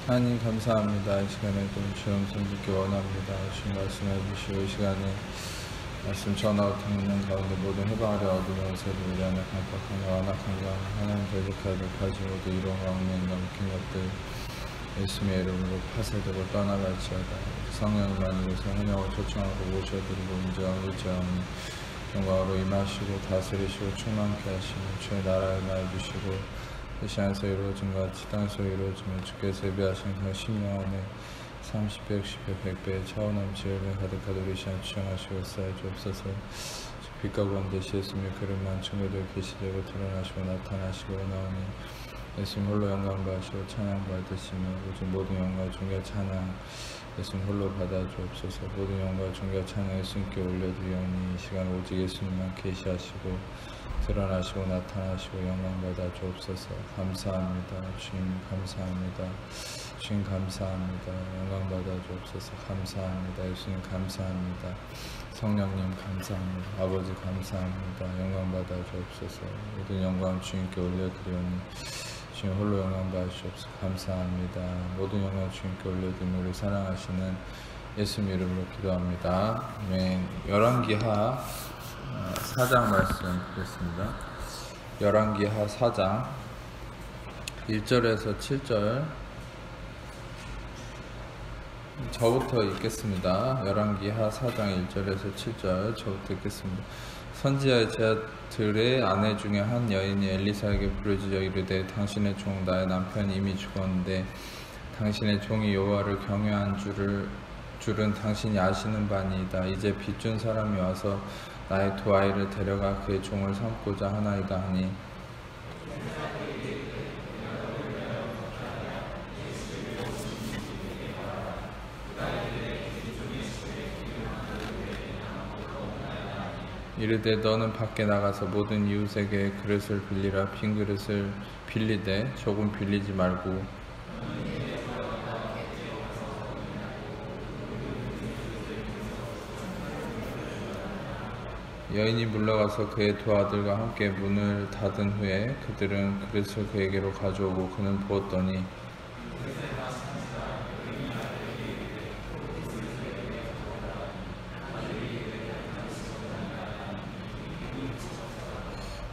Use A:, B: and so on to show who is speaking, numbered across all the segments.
A: 하나님 감사합니다. 이 시간에 또 주님 손듣기 원합니다. 주님 말씀해 주시고 이 시간에 말씀 전하고 듣는 가운데 모든 해방하려 얻은 것을 우리 안에 강박하며 완악한 것 하나님 대적하도록 가지고도 이런 왕래 넘긴 것들 예수님의 이름으로 파쇄되고 떠나갈지어다. 성령을 만들어서 환영을 초청하고 모셔드리고 인정하고 의지하오니 영광으로 임하시고 다스리시고 충만케 하시고 주의 나라를 낳아주시고 뜻이 안에서 이루어진 것 같이 땅에서 이루어지며 주께서 예비하신 그 심령 안에 30배, 60배, 100배의 차원 넘치를 가득하도록 이 시간 주장하시고 쌓여 주옵소서. 빛과 구원 되시 예수님의 그릇만 증거되어 계시되고 드러나시고 나타나시고 나오니 예수님 홀로 영광 받으시고 찬양 받으시며 오직 모든 영광 존귀 찬양 예수님 홀로 받아 주옵소서. 모든 영광 존귀 찬양 예수님께 올려드리오니 이 시간 오직 예수님만 계시하시고 드러나시고 나타나시고 영광 받아 주옵소서. 감사합니다. 주님 감사합니다. 주님 감사합니다. 영광 받아 주옵소서. 감사합니다. 예수님 감사합니다. 성령님 감사합니다. 아버지 감사합니다. 영광 받아 주옵소서. 모든 영광 주님께 올려드리오니 주님 홀로 영광 받으시옵소서. 감사합니다. 모든 영광 주님께 올려드리며 우리 사랑하시는 예수님 이름으로 기도합니다. 아멘. 열왕기하 4장 말씀 드렸습니다. 열왕기하 4장 1절에서 7절 저부터 읽겠습니다. 열왕기하 4장 1절에서 7절 저부터 읽겠습니다. 선지자의 제자들의 아내 중에 한 여인이 엘리사에게 부르짖어 이르되 당신의 종 나의 남편이 이미 죽었는데 당신의 종이 여호와를 경외한 줄은 당신이 아시는 바니이다. 이제 빚준 사람이 와서 나의 두 아이를 데려가 그의 종을 삼고자 하나이다 하니 이르되 너는 밖에 나가서 모든 이웃에게 그릇을 빌리라. 빈 그릇을 빌리되 조금 빌리지 말고 여인이 물러가서 그의 두 아들과 함께 문을 닫은 후에 그들은 그릇을 그에게로 가져오고 그는 부었더니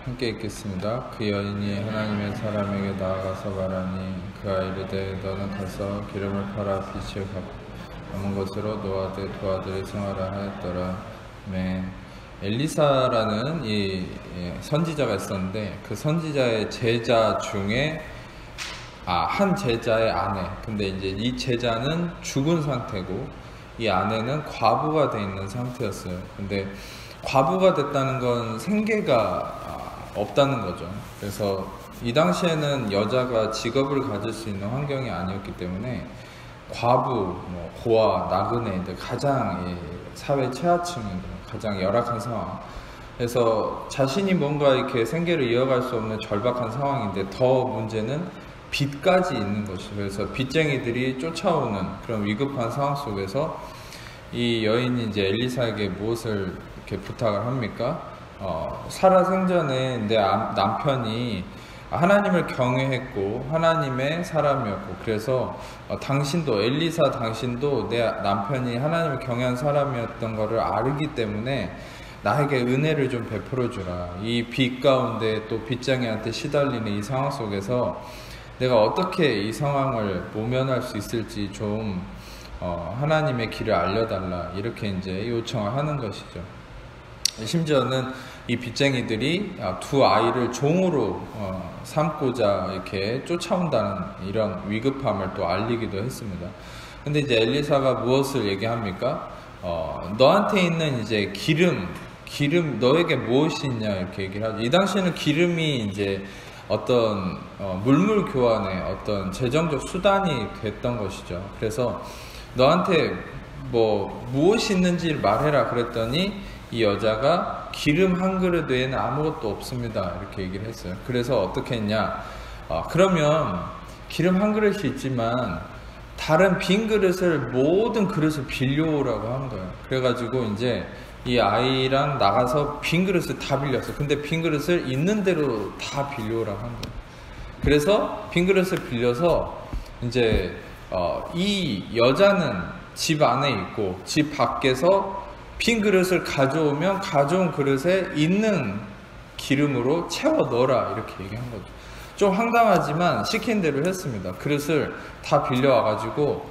A: 함께 읽겠습니다. 그 여인이 하나님의 사람에게 나아가서 말하니 그가 이르되 너는 가서 기름을 팔아 빚을 갚은 것으로 너와 내 두 아들이 생활을 하였더라. 엘리사라는 이 선지자가 있었는데 그 선지자의 제자 중에 한 제자의 아내, 근데 이제 이 제자는 죽은 상태고 이 아내는 과부가 돼 있는 상태였어요. 근데 과부가 됐다는 건 생계가 없다는 거죠. 그래서 이 당시에는 여자가 직업을 가질 수 있는 환경이 아니었기 때문에 과부, 고아, 나그네들 가장 사회 최하층인 거예요. 가장 열악한 상황. 그래서 자신이 뭔가 이렇게 생계를 이어갈 수 없는 절박한 상황인데 더 문제는 빚까지 있는 것이죠. 그래서 빚쟁이들이 쫓아오는 그런 위급한 상황 속에서 이 여인이 이제 엘리사에게 무엇을 이렇게 부탁을 합니까? 살아생전에 내 남편이 하나님을 경외했고 하나님의 사람이었고 그래서 당신도 엘리사 당신도 내 남편이 하나님을 경외한 사람이었던 것을 알기 때문에 나에게 은혜를 좀 베풀어 주라. 이 빚 가운데 또 빚쟁이한테 시달리는 이 상황 속에서 내가 어떻게 이 상황을 모면할 수 있을지 좀 하나님의 길을 알려달라 이렇게 이제 요청을 하는 것이죠. 심지어는 이 빚쟁이들이 두 아이를 종으로 삼고자 이렇게 쫓아온다는 이런 위급함을 또 알리기도 했습니다. 근데 이제 엘리사가 무엇을 얘기합니까? 너한테 있는 이제 기름 너에게 무엇이 있냐 이렇게 얘기를 하죠. 이 당시에는 기름이 이제 어떤 물물 교환의 어떤 재정적 수단이 됐던 것이죠. 그래서 너한테 무엇이 있는지를 말해라 그랬더니 이 여자가 기름 한 그릇 외에는 아무것도 없습니다 이렇게 얘기를 했어요. 그래서 어떻게 했냐, 그러면 기름 한 그릇이 있지만 다른 빈 그릇을 모든 그릇을 빌려오라고 한 거예요. 그래가지고 이제 이 아이랑 나가서 빈 그릇을 다 빌렸어요. 근데 빈 그릇을 있는 대로 다 빌려오라고 한 거예요. 그래서 빈 그릇을 빌려서 이제 이 여자는 집 안에 있고 집 밖에서 빈 그릇을 가져오면 가져온 그릇에 있는 기름으로 채워 넣어라, 이렇게 얘기한 거죠. 좀 황당하지만 시킨 대로 했습니다. 그릇을 다 빌려와 가지고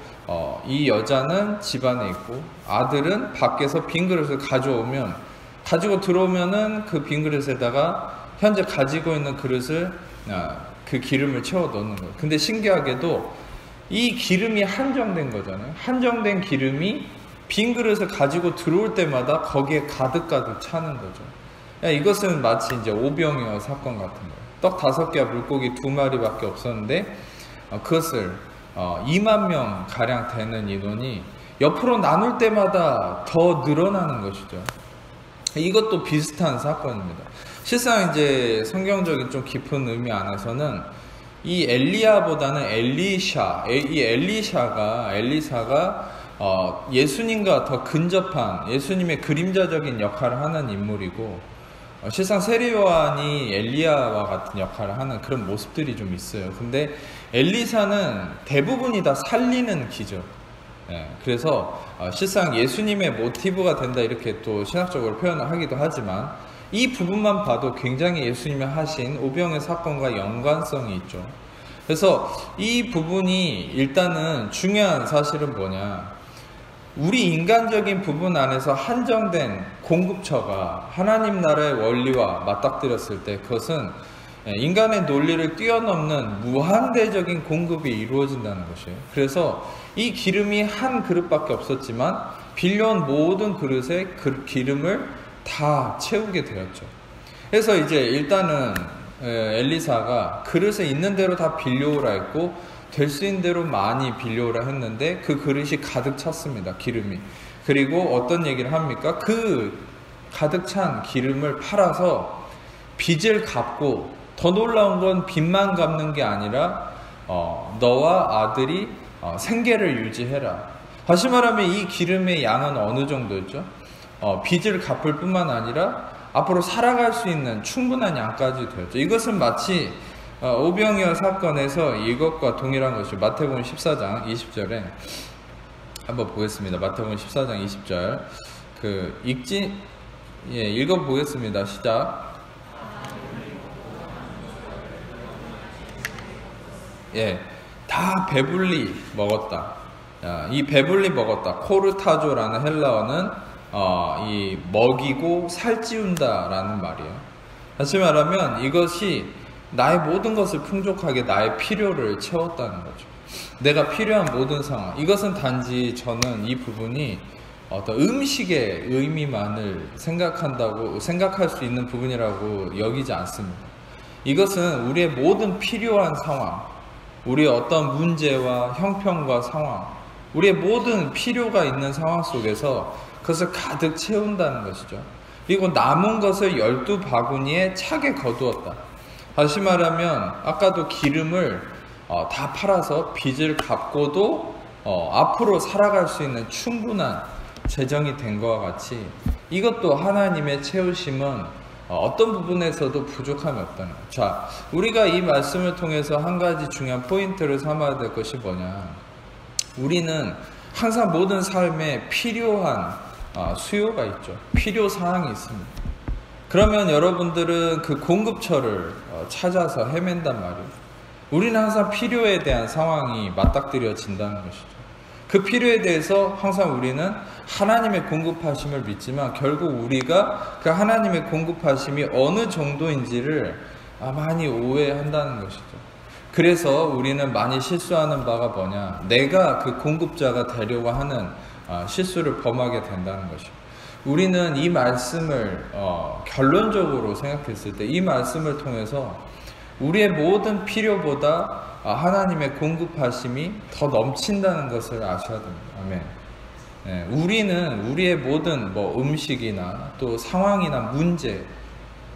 A: 이 여자는 집 안에 있고 아들은 밖에서 빈 그릇을 가지고 들어오면은 그 빈 그릇에다가 현재 가지고 있는 그릇을 그 기름을 채워 넣는 거예요. 근데 신기하게도 이 기름이 한정된 거잖아요. 한정된 기름이 빈 그릇을 가지고 들어올 때마다 거기에 가득가득 차는 거죠. 이것은 마치 이제 오병이어 사건 같은 거예요. 떡 5개와 물고기 2마리밖에 없었는데 그것을 2만 명 가량 되는 인원이 옆으로 나눌 때마다 더 늘어나는 것이죠. 이것도 비슷한 사건입니다. 실상 이제 성경적인 좀 깊은 의미 안에서는 이 엘리야보다는 엘리사가 예수님과 더 근접한 예수님의 그림자적인 역할을 하는 인물이고, 실상 세례 요한이 엘리야와 같은 역할을 하는 그런 모습들이 좀 있어요. 근데 엘리사는 대부분이 다 살리는 기적. 그래서 실상 예수님의 모티브가 된다, 이렇게 또 신학적으로 표현을 하기도 하지만 이 부분만 봐도 굉장히 예수님이 하신 오병의 사건과 연관성이 있죠. 그래서 이 부분이 일단은 중요한 사실은 뭐냐, 우리 인간적인 부분 안에서 한정된 공급처가 하나님 나라의 원리와 맞닥뜨렸을 때 그것은 인간의 논리를 뛰어넘는 무한대적인 공급이 이루어진다는 것이에요. 그래서 이 기름이 한 그릇밖에 없었지만 빌려온 모든 그릇에 그 기름을 다 채우게 되었죠. 그래서 이제 일단은 엘리사가 그릇에 있는 대로 다 빌려오라 했고 될 수 있는 대로 많이 빌려오라 했는데 그 그릇이 가득 찼습니다. 기름이. 그리고 어떤 얘기를 합니까? 그 가득 찬 기름을 팔아서 빚을 갚고, 더 놀라운 건 빚만 갚는 게 아니라 너와 아들이 생계를 유지해라. 다시 말하면 이 기름의 양은 어느 정도였죠? 빚을 갚을 뿐만 아니라 앞으로 살아갈 수 있는 충분한 양까지 되었죠. 이것은 마치 오병이어 사건에서 이것과 동일한 것이 마태복음 14장 20절에 한번 보겠습니다. 마태복음 14장 20절 읽어보겠습니다. 시작. 다 배불리 먹었다. 이 배불리 먹었다. 코르타조라는 헬라어는 이 먹이고 살찌운다 라는 말이에요. 다시 말하면 이것이 나의 모든 것을 풍족하게 나의 필요를 채웠다는 거죠. 내가 필요한 모든 상황. 이것은 단지 저는 이 부분이 어떤 음식의 의미만을 생각할 수 있는 부분이라고 여기지 않습니다. 이것은 우리의 모든 필요한 상황, 우리의 어떤 문제와 형편과 상황, 우리의 모든 필요가 있는 상황 속에서 그것을 가득 채운다는 것이죠. 그리고 남은 것을 12바구니에 차게 거두었다. 다시 말하면 아까도 기름을 다 팔아서 빚을 갚고도 앞으로 살아갈 수 있는 충분한 재정이 된 것과 같이 이것도 하나님의 채우심은 어떤 부분에서도 부족함이 없다는 거예요. 자, 우리가 이 말씀을 통해서 한 가지 중요한 포인트를 삼아야 될 것이 뭐냐, 우리는 항상 모든 삶에 필요한 수요가 있죠. 필요사항이 있습니다. 그러면 여러분들은 그 공급처를 찾아서 헤맨단 말이에요. 우리는 항상 필요에 대한 상황이 맞닥뜨려진다는 것이죠. 그 필요에 대해서 항상 우리는 하나님의 공급하심을 믿지만 결국 우리가 그 하나님의 공급하심이 어느 정도인지를 많이 오해한다는 것이죠. 그래서 우리는 많이 실수하는 바가 뭐냐, 내가 그 공급자가 되려고 하는 실수를 범하게 된다는 것이죠. 우리는 이 말씀을 결론적으로 생각했을 때 이 말씀을 통해서 우리의 모든 필요보다 하나님의 공급하심이 더 넘친다는 것을 아셔야 됩니다. 아멘. 우리는 우리의 모든 음식이나 또 상황이나 문제,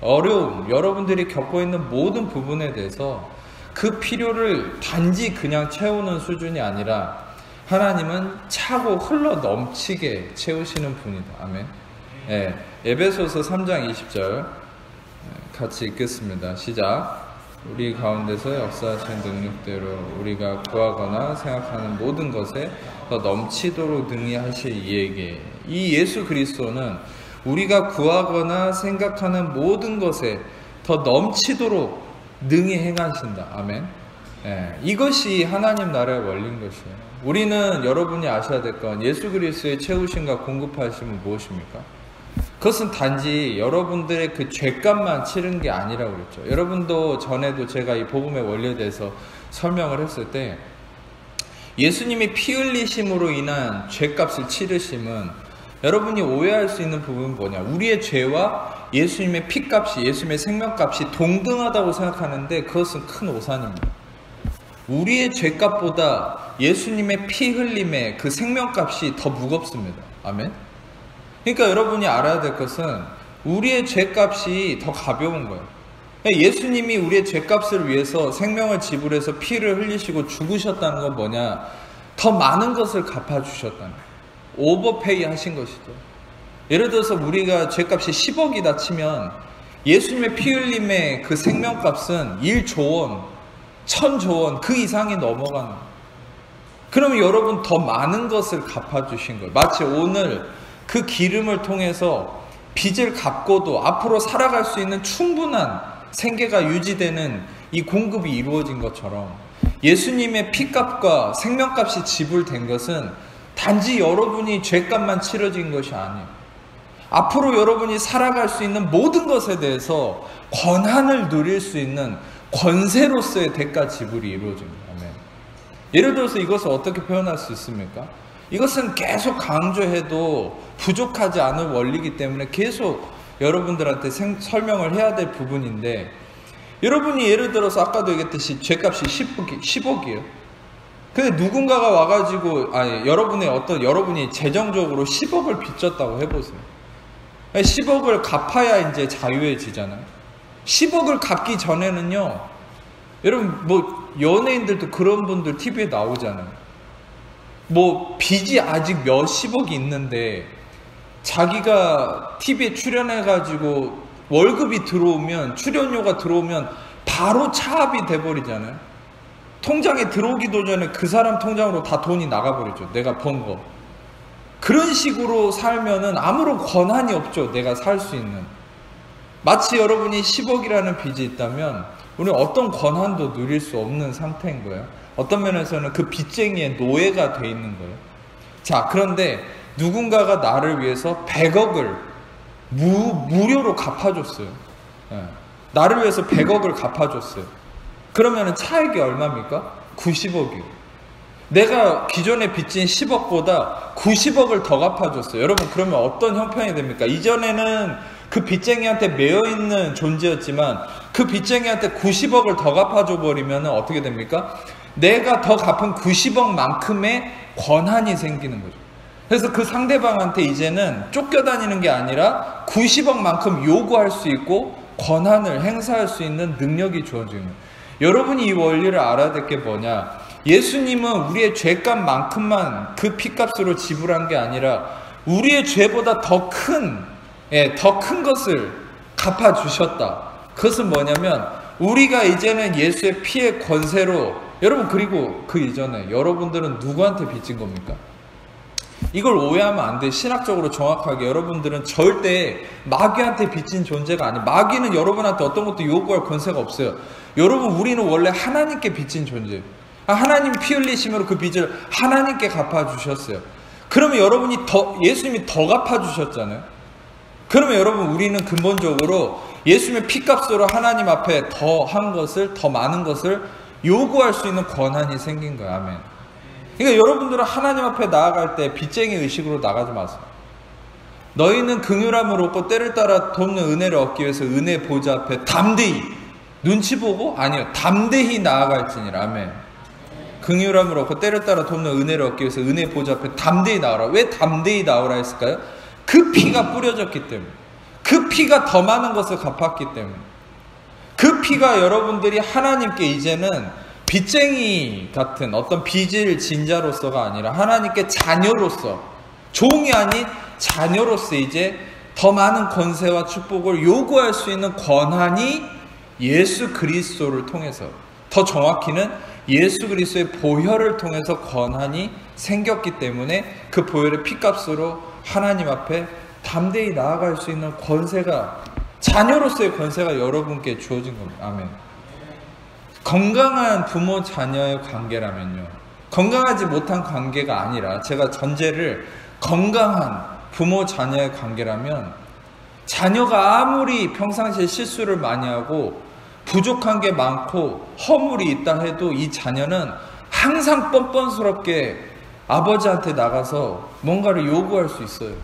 A: 어려움, 여러분들이 겪고 있는 모든 부분에 대해서 그 필요를 단지 그냥 채우는 수준이 아니라 하나님은 차고 흘러 넘치게 채우시는 분이다. 아멘. 에베소서 3장 20절 같이 읽겠습니다. 시작. 우리 가운데서 역사하신 능력대로 우리가 구하거나 생각하는 모든 것에 더 넘치도록 능히 하실 이에게, 이 예수 그리스도는 우리가 구하거나 생각하는 모든 것에 더 넘치도록 능히 행하신다. 아멘. 이것이 하나님 나라의 원리인 것이에요. 우리는, 여러분이 아셔야 될 건 예수 그리스도의 채우심과 공급하심은 무엇입니까? 그것은 단지 여러분들의 그 죄값만 치른 게 아니라고 그랬죠. 여러분도 전에도 제가 이 복음의 원리에 대해서 설명을 했을 때, 예수님이 피 흘리심으로 인한 죄값을 치르심은, 여러분이 오해할 수 있는 부분은 뭐냐, 우리의 죄와 예수님의 피값이, 예수님의 생명값이 동등하다고 생각하는데 그것은 큰 오산입니다. 우리의 죄값보다 예수님의 피 흘림의 그 생명값이 더 무겁습니다. 아멘. 그러니까 여러분이 알아야 될 것은 우리의 죄값이 더 가벼운 거예요. 예수님이 우리의 죄값을 위해서 생명을 지불해서 피를 흘리시고 죽으셨다는 건 뭐냐, 더 많은 것을 갚아주셨다는 거예요. 오버페이 하신 것이죠. 예를 들어서 우리가 죄값이 10억이다 치면 예수님의 피 흘림의 그 생명값은 1조 원, 1000조 원 그 이상이 넘어가는 거예요. 그러면 여러분 더 많은 것을 갚아주신 거예요. 마치 오늘 그 기름을 통해서 빚을 갚고도 앞으로 살아갈 수 있는 충분한 생계가 유지되는 이 공급이 이루어진 것처럼, 예수님의 피값과 생명값이 지불된 것은 단지 여러분이 죄값만 치러진 것이 아니에요. 앞으로 여러분이 살아갈 수 있는 모든 것에 대해서 권한을 누릴 수 있는 권세로서의 대가 지불이 이루어집니다. 아멘. 예를 들어서 이것을 어떻게 표현할 수 있습니까? 이것은 계속 강조해도 부족하지 않을 원리이기 때문에 계속 여러분들한테 설명을 해야 될 부분인데, 여러분이 예를 들어서 아까도 얘기했듯이 죄값이 10억이에요. 근데 누군가가 와가지고, 여러분이 재정적으로 10억을 빚졌다고 해보세요. 10억을 갚아야 이제 자유해지잖아요. 10억을 갚기 전에는요, 여러분, 연예인들도 그런 분들 TV에 나오잖아요. 빚이 아직 몇십억이 있는데, 자기가 TV에 출연해가지고 월급이 들어오면, 출연료가 들어오면 바로 차압이 돼버리잖아요. 통장에 들어오기도 전에 그 사람 통장으로 다 돈이 나가버리죠. 내가 번 거. 그런 식으로 살면은 아무런 권한이 없죠. 내가 살 수 있는. 마치 여러분이 10억이라는 빚이 있다면 우리는 어떤 권한도 누릴 수 없는 상태인 거예요. 어떤 면에서는 그 빚쟁이의 노예가 돼 있는 거예요. 자, 그런데 누군가가 나를 위해서 100억을 무료로 갚아줬어요. 나를 위해서 100억을 갚아줬어요. 그러면 차액이 얼마입니까? 90억이요. 내가 기존에 빚진 10억보다 90억을 더 갚아줬어요. 여러분, 그러면 어떤 형편이 됩니까? 이전에는 그 빚쟁이한테 매여있는 존재였지만 그 빚쟁이한테 90억을 더 갚아줘 버리면 어떻게 됩니까? 내가 더 갚은 90억만큼의 권한이 생기는 거죠. 그래서 그 상대방한테 이제는 쫓겨다니는 게 아니라 90억만큼 요구할 수 있고 권한을 행사할 수 있는 능력이 주어지는 거예요. 여러분이 이 원리를 알아야 될 게 뭐냐, 예수님은 우리의 죄값만큼만 그 피값으로 지불한 게 아니라 우리의 죄보다 더 큰 것을 갚아주셨다. 그것은 뭐냐면 우리가 이제는 예수의 피의 권세로, 여러분, 그리고 그 이전에 여러분들은 누구한테 빚진 겁니까? 이걸 오해하면 안 돼. 신학적으로 정확하게 여러분들은 절대 마귀한테 빚진 존재가 아니에요. 마귀는 여러분한테 어떤 것도 요구할 권세가 없어요. 여러분, 우리는 원래 하나님께 빚진 존재예요. 하나님 피 흘리심으로 그 빚을 하나님께 갚아주셨어요. 그러면 여러분이 예수님이 더 갚아주셨잖아요. 그러면 여러분, 우리는 근본적으로 예수님의 피값으로 하나님 앞에 더 많은 것을 요구할 수 있는 권한이 생긴 거예요. 아멘. 그러니까 여러분들은 하나님 앞에 나아갈 때 빚쟁이 의식으로 나가지 마세요. 너희는 긍휼함을 얻고 때를 따라 돕는 은혜를 얻기 위해서 은혜 보좌 앞에 담대히, 눈치 보고? 아니요, 담대히 나아갈지니라. 아멘. 긍휼함을 얻고 때를 따라 돕는 은혜를 얻기 위해서 은혜 보좌 앞에 담대히 나오라. 왜 담대히 나오라 했을까요? 그 피가 뿌려졌기 때문에, 그 피가 더 많은 것을 갚았기 때문에, 그 피가 여러분들이 하나님께 이제는 빚쟁이 같은 어떤 빚을 진 자로서가 아니라 하나님께 자녀로서, 종이 아닌 자녀로서 이제 더 많은 권세와 축복을 요구할 수 있는 권한이 예수 그리스도를 통해서, 더 정확히는 예수 그리스도의 보혈을 통해서 권한이 생겼기 때문에 그 보혈의 피값으로 하나님 앞에 담대히 나아갈 수 있는 권세가, 자녀로서의 권세가 여러분께 주어진 겁니다. 아멘. 건강한 부모 자녀의 관계라면요, 건강하지 못한 관계가 아니라, 제가 전제를 건강한 부모 자녀의 관계라면, 자녀가 아무리 평상시에 실수를 많이 하고 부족한 게 많고 허물이 있다 해도 이 자녀는 항상 뻔뻔스럽게 아버지한테 나가서 뭔가를 요구할 수 있어요.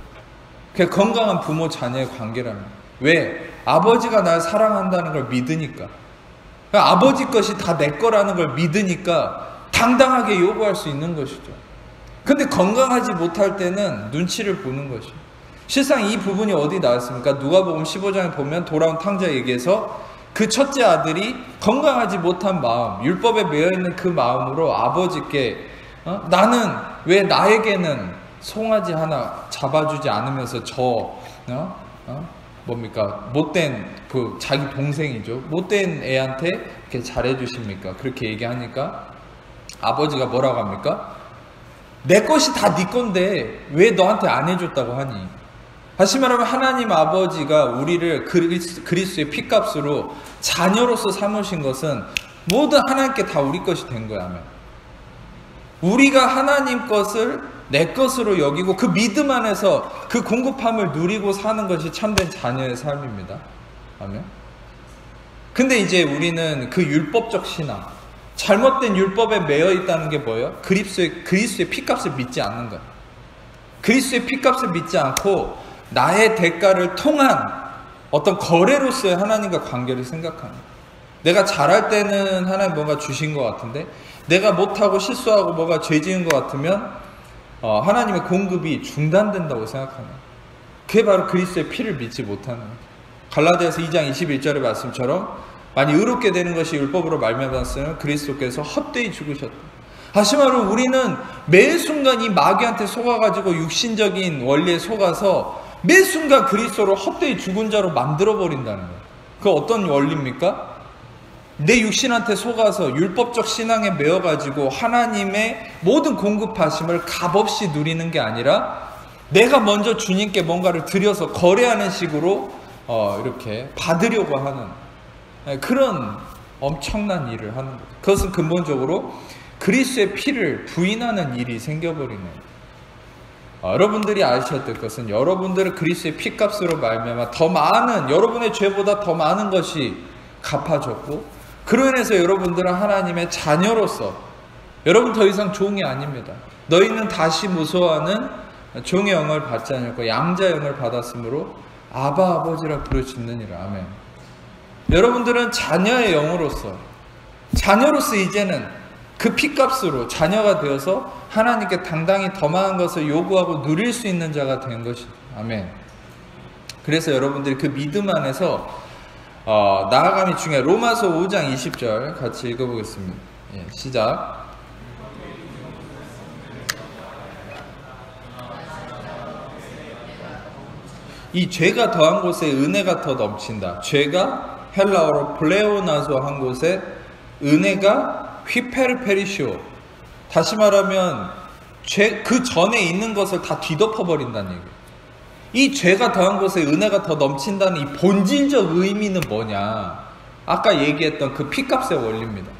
A: 그게 건강한 부모 자녀의 관계라면. 왜? 아버지가 날 사랑한다는 걸 믿으니까. 그러니까 아버지 것이 다 내 거라는 걸 믿으니까 당당하게 요구할 수 있는 것이죠. 근데 건강하지 못할 때는 눈치를 보는 것이죠. 실상 이 부분이 어디 나왔습니까? 누가복음 15장에 보면 돌아온 탕자 얘기에서 그 첫째 아들이 건강하지 못한 마음, 율법에 매여있는 그 마음으로 아버지께 나는 왜 나에게는 송아지 하나 잡아주지 않으면서 뭡니까? 못된 그 자기 동생이죠. 못된 애한테 이렇게 잘해주십니까? 그렇게 얘기하니까 아버지가 뭐라고 합니까? 내 것이 다 네 건데 왜 너한테 안 해줬다고 하니? 다시 말하면 하나님 아버지가 우리를 그리스도의 피값으로 자녀로서 삼으신 것은 모두 하나님께 다 우리 것이 된 거야. 우리가 하나님 것을 내 것으로 여기고 그 믿음 안에서 그 공급함을 누리고 사는 것이 참된 자녀의 삶입니다. 아멘. 근데 이제 우리는 그 율법적 신앙, 잘못된 율법에 매여 있다는 게 뭐예요? 그리스도의 피값을 믿지 않는 거예요. 그리스도의 피값을 믿지 않고 나의 대가를 통한 어떤 거래로서의 하나님과 관계를 생각하는 거예요. 내가 잘할 때는 하나님 뭔가 주신 것 같은데, 내가 못하고 실수하고 뭐가 죄 지은 것 같으면 하나님의 공급이 중단된다고 생각하는 거예요. 그게 바로 그리스도의 피를 믿지 못하는 거예요. 갈라디아서 2장 21절의 말씀처럼 만약 의롭게 되는 것이 율법으로 말미암았으면 그리스도께서 헛되이 죽으셨다. 다시 말하면 우리는 매 순간 이 마귀한테 속아가지고 육신적인 원리에 속아서 매 순간 그리스도를 헛되이 죽은 자로 만들어버린다는 거예요. 그 어떤 원리입니까? 내 육신한테 속아서 율법적 신앙에 매여가지고 하나님의 모든 공급하심을 값없이 누리는 게 아니라 내가 먼저 주님께 뭔가를 드려서 거래하는 식으로 이렇게 받으려고 하는 그런 엄청난 일을 하는 거예요. 그것은 근본적으로 그리스도의 피를 부인하는 일이 생겨버리는 거예요. 여러분들이 아셔야 될 것은 여러분들은 그리스도의 피값으로 말미암아 더 많은, 여러분의 죄보다 더 많은 것이 갚아졌고, 그로 인해서 여러분들은 하나님의 자녀로서, 여러분 더 이상 종이 아닙니다. 너희는 다시 무서워하는 종의 영을 받지 않았고 양자 영을 받았으므로 아바 아버지라 부르짖느니라. 아멘. 여러분들은 자녀의 영으로서, 자녀로서 이제는 그 피값으로 자녀가 되어서 하나님께 당당히 더 많은 것을 요구하고 누릴 수 있는 자가 된 것이죠. 아멘. 그래서 여러분들이 그 믿음 안에서 나아감이 중요해요. 로마서 5장 20절 같이 읽어보겠습니다. 예, 시작. 이 죄가 더한 곳에 은혜가 더 넘친다. 죄가 헬라어로 플레오나소 한 곳에 은혜가 휘페르페리쇼. 다시 말하면 그 전에 있는 것을 다 뒤덮어 버린다는 얘기예요. 이 죄가 더한 곳에 은혜가 더 넘친다는 이 본질적 의미는 뭐냐? 아까 얘기했던 그 피값의 원리입니다.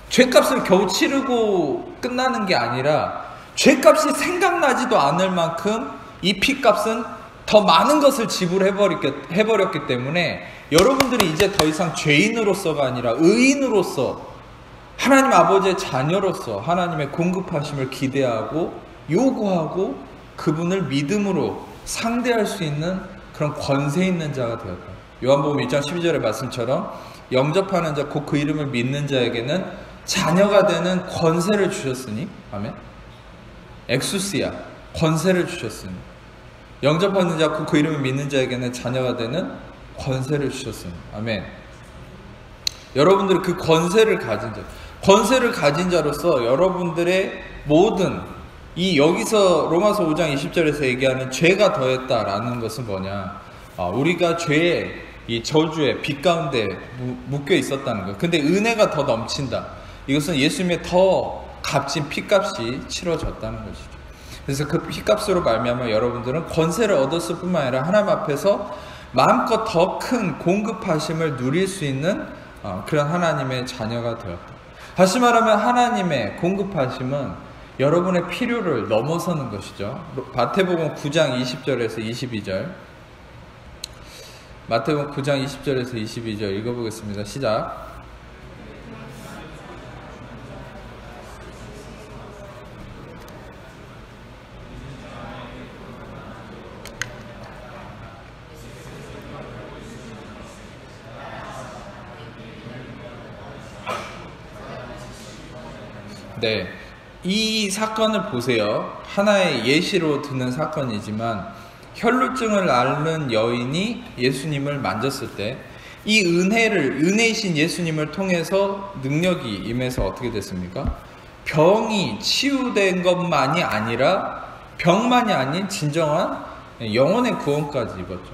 A: 죄값을 겨우 치르고 끝나는 게 아니라 죄값이 생각나지도 않을 만큼 이 피값은 더 많은 것을 지불해버렸기 때문에 여러분들이 이제 더 이상 죄인으로서가 아니라 의인으로서 하나님 아버지의 자녀로서 하나님의 공급하심을 기대하고 요구하고 그분을 믿음으로 상대할 수 있는 그런 권세 있는 자가 되었다. 요한복음 1장 12절의 말씀처럼 영접하는 자 곧 그 이름을 믿는 자에게는 자녀가 되는 권세를 주셨으니, 아멘. 엑수시아, 권세를 주셨으니, 영접하는 자 곧 그 이름을 믿는 자에게는 자녀가 되는 권세를 주셨으니, 아멘. 여러분들은 그 권세를 가진 자, 권세를 가진 자로서 여러분들의 모든 이 여기서 로마서 5장 20절에서 얘기하는 죄가 더했다라는 것은 뭐냐? 우리가 죄의 이 저주의 빛 가운데 묶여 있었다는 거예요. 근데 은혜가 더 넘친다. 이것은 예수님의 더 값진 피값이 치러졌다는 것이죠. 그래서 그 피값으로 말미암아 여러분들은 권세를 얻었을 뿐만 아니라 하나님 앞에서 마음껏 더 큰 공급하심을 누릴 수 있는 그런 하나님의 자녀가 되었다. 다시 말하면 하나님의 공급하심은 여러분의 필요를 넘어서는 것이죠. 마태복음 9장 20절에서 22절, 마태복음 9장 20절에서 22절 읽어보겠습니다. 시작. 네, 이 사건을 보세요. 하나의 예시로 드는 사건이지만 혈루증을 앓는 여인이 예수님을 만졌을 때 이 은혜이신 예수님을 통해서 능력이 임해서 어떻게 됐습니까? 병이 치유된 것만이 아니라 병만이 아닌 진정한 영혼의 구원까지 입었죠.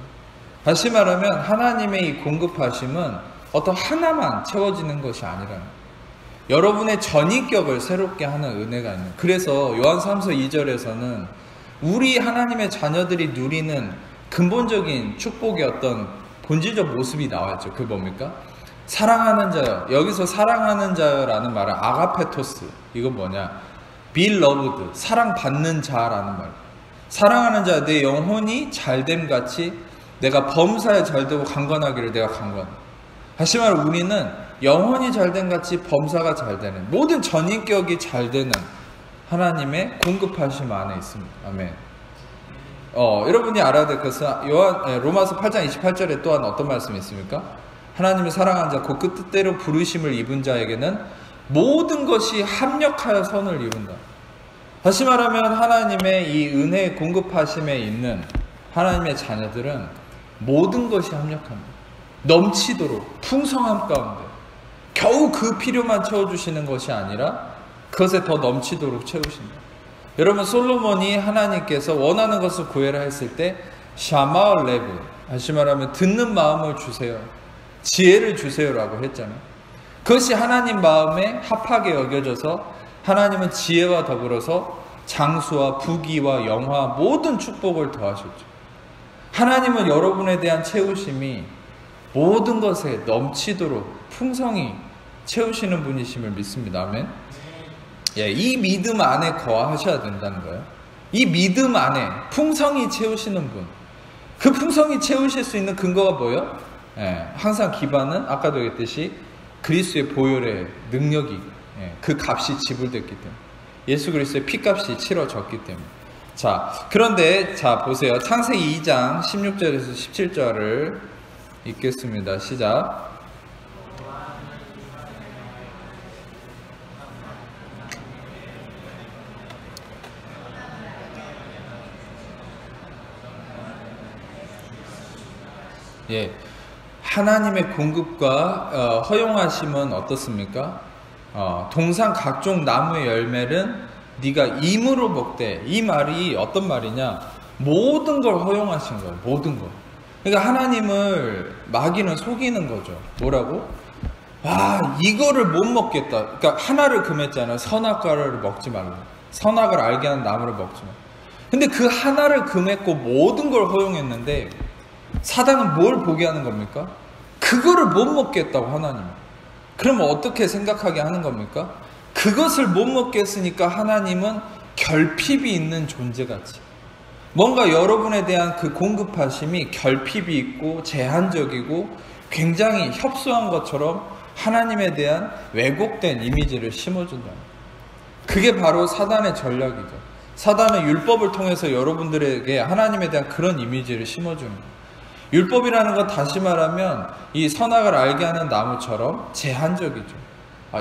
A: 다시 말하면 하나님의 이 공급하심은 어떤 하나만 채워지는 것이 아니라는 거예요. 여러분의 전인격을 새롭게 하는 은혜가 있는. 그래서 요한 3서 2절에서는 우리 하나님의 자녀들이 누리는 근본적인 축복의 어떤 본질적 모습이 나왔죠. 그게 뭡니까? 사랑하는 자여. 여기서 사랑하는 자여라는 말은 아가페토스. 이건 뭐냐? beloved. 사랑받는 자라는 말. 사랑하는 자, 내 영혼이 잘됨 같이 내가 범사에 잘되고 강건하기를 내가 강건. 다시 말해 우리는 영혼이 잘된 같이 범사가 잘되는, 모든 전인격이 잘되는 하나님의 공급하심 안에 있습니다. 아멘. 여러분이 알아야 될 것은 로마서 8장 28절에 또한 어떤 말씀이 있습니까? 하나님의 사랑하는 자 곧 그 뜻대로 부르심을 입은 자에게는 모든 것이 합력하여 선을 이룬다. 다시 말하면 하나님의 이 은혜의 공급하심에 있는 하나님의 자녀들은 모든 것이 합력합니다. 넘치도록 풍성함 가운데 겨우 그 필요만 채워주시는 것이 아니라 그것에 더 넘치도록 채우신다. 여러분, 솔로몬이 하나님께서 원하는 것을 구해라 했을 때 샤마을 레브, 다시 말하면 듣는 마음을 주세요, 지혜를 주세요라고 했잖아요. 그것이 하나님 마음에 합하게 여겨져서 하나님은 지혜와 더불어서 장수와 부귀와 영화 모든 축복을 더하셨죠. 하나님은 여러분에 대한 채우심이 모든 것에 넘치도록 풍성히 채우시는 분이심을 믿습니다. 아멘. 예, 이 믿음 안에 거하셔야 된다는 거예요. 이 믿음 안에 풍성히 채우시는 분, 그 풍성히 채우실 수 있는 근거가 뭐예요? 예, 항상 기반은 아까도 얘기했듯이 그리스도의 보혈의 능력이, 그 값이 지불됐기 때문에, 예수 그리스도의 피값이 치러졌기 때문에. 자, 그런데 자 보세요. 창세기 2장 16절에서 17절을 읽겠습니다. 시작. 예, 하나님의 공급과 허용하심은 어떻습니까? 동산 각종 나무의 열매는 네가 임으로 먹되. 이 말이 어떤 말이냐? 모든 걸 허용하신 거예요. 모든 거. 그러니까 하나님을 마귀는 속이는 거죠. 뭐라고? 이거를 못 먹겠다. 그러니까 하나를 금했잖아요. 선악과를 먹지 말라. 선악을 알게 하는 나무를 먹지 말라. 근데 그 하나를 금했고 모든 걸 허용했는데 사단은 뭘 보게 하는 겁니까? 그거를 못 먹겠다고 하나님. 그러면 어떻게 생각하게 하는 겁니까? 그것을 못 먹겠으니까 하나님은 결핍이 있는 존재같이, 뭔가 여러분에 대한 그 공급하심이 결핍이 있고 제한적이고 굉장히 협소한 것처럼 하나님에 대한 왜곡된 이미지를 심어준다. 그게 바로 사단의 전략이죠. 사단은 율법을 통해서 여러분들에게 하나님에 대한 그런 이미지를 심어주는 거예요. 율법이라는 건 다시 말하면 이 선악을 알게 하는 나무처럼 제한적이죠.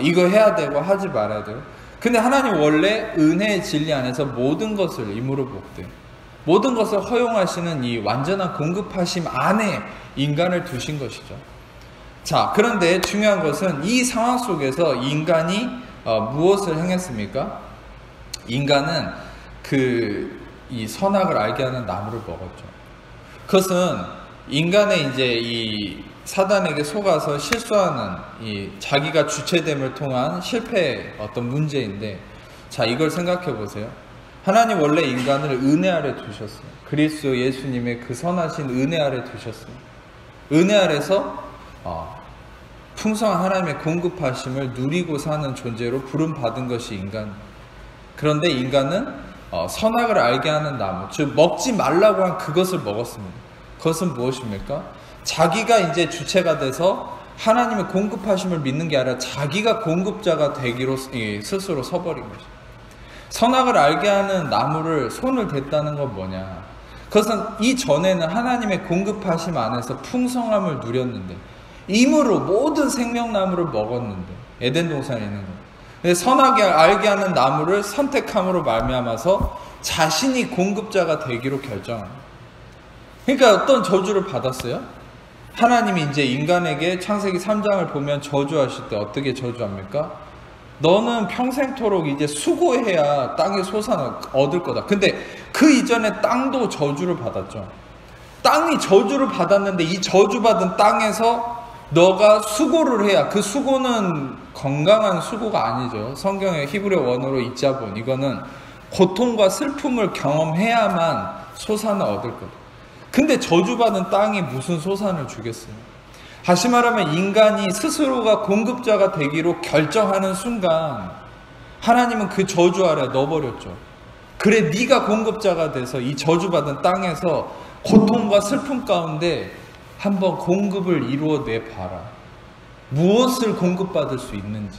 A: 이거 해야 되고 하지 말아야 돼요. 근데 하나님 원래 은혜의 진리 안에서 모든 것을 임으로 먹되 모든 것을 허용하시는 이 완전한 공급하심 안에 인간을 두신 것이죠. 자, 그런데 중요한 것은 이 상황 속에서 인간이 무엇을 행했습니까? 인간은 이 선악을 알게 하는 나무를 먹었죠. 그것은 인간의 이제 이 사단에게 속아서 실수하는 이 자기가 주체됨을 통한 실패의 어떤 문제인데, 자, 이걸 생각해 보세요. 하나님 원래 인간을 은혜 아래 두셨어요. 그리스도 예수님의 그 선하신 은혜 아래 두셨어요. 은혜 아래서 풍성한 하나님의 공급하심을 누리고 사는 존재로 부름받은 것이 인간. 그런데 인간은 선악을 알게 하는 나무, 즉 먹지 말라고 한 그것을 먹었습니다. 그것은 무엇입니까? 자기가 이제 주체가 돼서 하나님의 공급하심을 믿는 게 아니라 자기가 공급자가 되기로 스스로 서버린 거죠. 선악을 알게 하는 나무를 손을 댔다는 건 뭐냐? 그것은 이전에는 하나님의 공급하심 안에서 풍성함을 누렸는데, 임으로 모든 생명나무를 먹었는데, 에덴 동산에 있는 거예요. 선악을 알게 하는 나무를 선택함으로 말미암아서 자신이 공급자가 되기로 결정합니다. 그러니까 어떤 저주를 받았어요? 하나님이 이제 인간에게 창세기 3장을 보면 저주하실 때 어떻게 저주합니까? 너는 평생토록 이제 수고해야 땅의 소산을 얻을 거다. 근데 그 이전에 땅도 저주를 받았죠. 땅이 저주를 받았는데 이 저주받은 땅에서 너가 수고를 해야, 그 수고는 건강한 수고가 아니죠. 성경의 히브리 원어로 있자본, 이거는 고통과 슬픔을 경험해야만 소산을 얻을 거다. 근데 저주받은 땅이 무슨 소산을 주겠어요? 다시 말하면 인간이 스스로가 공급자가 되기로 결정하는 순간 하나님은 그 저주 아래 넣어버렸죠. 그래, 네가 공급자가 돼서 이 저주받은 땅에서 고통과 슬픔 가운데 한번 공급을 이루어내 봐라. 무엇을 공급받을 수 있는지.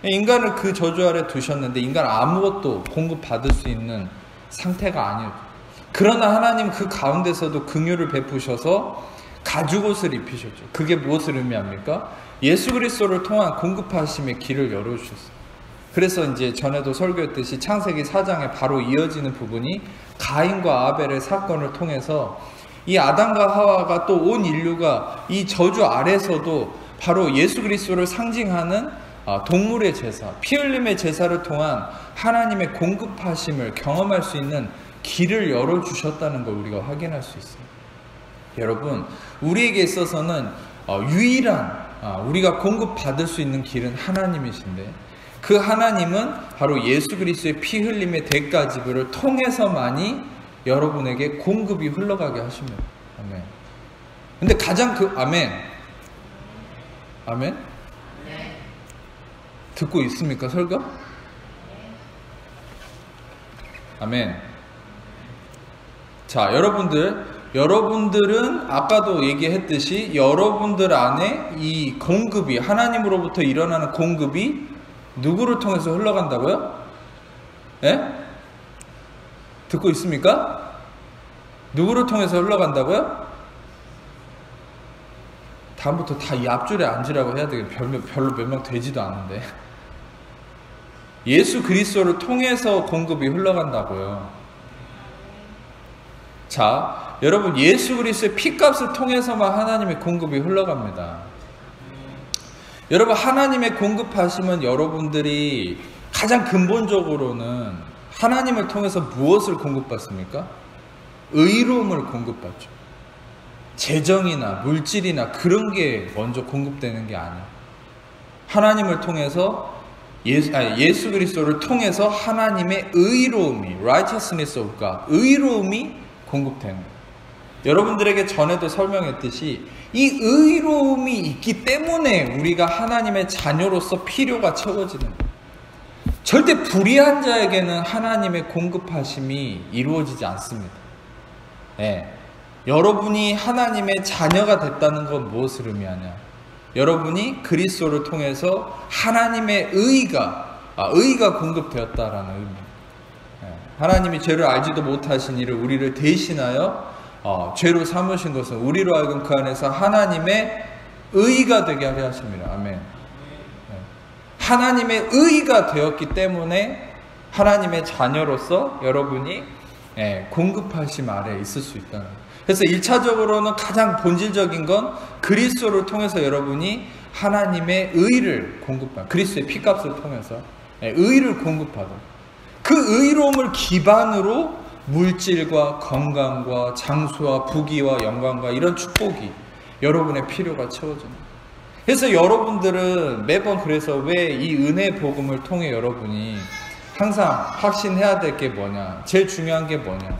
A: 인간을 그 저주 아래 두셨는데 인간은 아무것도 공급받을 수 있는 상태가 아니었죠. 그러나 하나님 그 가운데서도 긍휼을 베푸셔서 가죽옷을 입히셨죠. 그게 무엇을 의미합니까? 예수 그리스도를 통한 공급하심의 길을 열어주셨어요. 그래서 이제 전에도 설교했듯이 창세기 4장에 바로 이어지는 부분이 가인과 아벨의 사건을 통해서 이 아담과 하와가 또 온 인류가 이 저주 아래서도 바로 예수 그리스도를 상징하는 동물의 제사, 피 흘림의 제사를 통한 하나님의 공급하심을 경험할 수 있는 길을 열어주셨다는 걸 우리가 확인할 수 있어요. 여러분, 우리에게 있어서는 유일한 우리가 공급받을 수 있는 길은 하나님이신데, 그 하나님은 바로 예수 그리스도의 피 흘림의 대가 지불을 통해서만이 여러분에게 공급이 흘러가게 하십니다. 아멘. 근데 가장 아멘. 아멘? 듣고 있습니까, 설교? 아멘. 자, 여러분들은 아까도 얘기했듯이 여러분들 안에 이 공급이, 하나님으로부터 일어나는 공급이 누구를 통해서 흘러간다고요? 예? 듣고 있습니까? 누구를 통해서 흘러간다고요? 다음부터 다 이 앞줄에 앉으라고 해야 되겠, 별로 몇 명 되지도 않은데. 예수 그리스도를 통해서 공급이 흘러간다고요. 자, 여러분, 예수 그리스도의 피값을 통해서만 하나님의 공급이 흘러갑니다. 여러분, 하나님의 공급하심은 여러분들이 가장 근본적으로는 하나님을 통해서 무엇을 공급받습니까? 의로움을 공급받죠. 재정이나 물질이나 그런 게 먼저 공급되는 게 아니에요. 하나님을 통해서 예수 그리스도를 통해서 하나님의 의로움이, righteousness of God, 의로움이 공급되는 거예요. 여러분들에게 전에도 설명했듯이 이 의로움이 있기 때문에 우리가 하나님의 자녀로서 필요가 채워지는 거예요. 절대 불의한 자에게는 하나님의 공급하심이 이루어지지 않습니다. 네. 여러분이 하나님의 자녀가 됐다는 건 무엇을 의미하냐? 여러분이 그리스도를 통해서 하나님의 의가 공급되었다라는 의미입니다. 네. 하나님이 죄를 알지도 못하신 이를 우리를 대신하여 죄로 삼으신 것은 우리로 하여금 그 안에서 하나님의 의가 되게 하려 하십니다. 아멘. 네. 하나님의 의가 되었기 때문에 하나님의 자녀로서 여러분이 공급하심 아래 있을 수 있다는 거예요. 그래서 1차적으로는 가장 본질적인 건 그리스도를 통해서 여러분이 하나님의 의를 공급받아, 그리스도의 피값을 통해서 의를 공급받아, 그 의로움을 기반으로 물질과 건강과 장수와 부귀와 영광과 이런 축복이 여러분의 필요가 채워집니다. 그래서 여러분들은 매번 그래서 왜 이 은혜 복음을 통해 여러분이 항상 확신해야 될 게 뭐냐? 제일 중요한 게 뭐냐?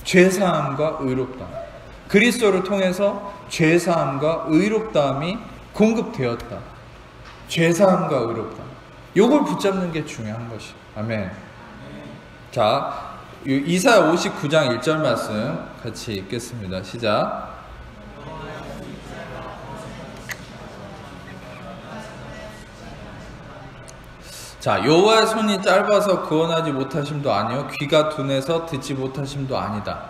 A: 죄사함과 의롭다함. 그리스도를 통해서 죄사함과 의롭다함이 공급되었다. 죄사함과 의롭다함. 요걸 붙잡는 게 중요한 것이. 아멘. 자, 이사야 59장 1절 말씀 같이 읽겠습니다. 시작. 자, 여호와의 손이 짧아서 구원하지 못하심도 아니요 귀가 둔해서 듣지 못하심도 아니다.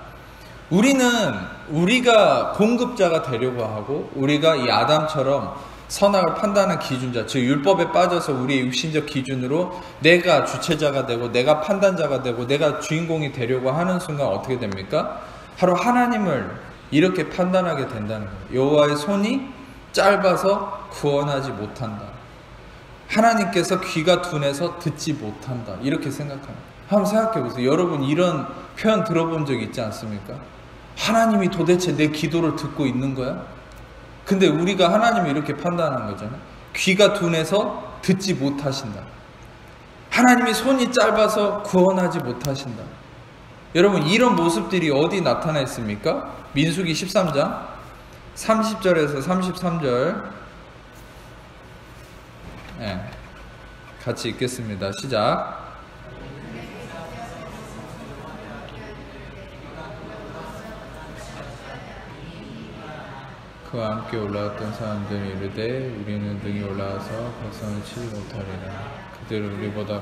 A: 우리가 공급자가 되려고 하고 우리가 이 아담처럼 선악을 판단하는 기준자, 즉 율법에 빠져서 우리의 육신적 기준으로 내가 주체자가 되고 내가 판단자가 되고 내가 주인공이 되려고 하는 순간 어떻게 됩니까? 바로 하나님을 이렇게 판단하게 된다는 거예요. 여호와의 손이 짧아서 구원하지 못한다. 하나님께서 귀가 둔해서 듣지 못한다. 이렇게 생각합니다. 한번 생각해 보세요. 여러분 이런 표현 들어본 적 있지 않습니까? 하나님이 도대체 내 기도를 듣고 있는 거야? 근데 우리가 하나님을 이렇게 판단한 거잖아요. 귀가 둔해서 듣지 못하신다. 하나님이 손이 짧아서 구원하지 못하신다. 여러분 이런 모습들이 어디 나타나 있습니까? 민수기 13장 30절에서 33절 같이 읽겠습니다. 시작. 그와 함께 올라왔던 사람들이 이르되 우리는 등이 올라와서 백성을 치지 못하리라. 그들은 우리보다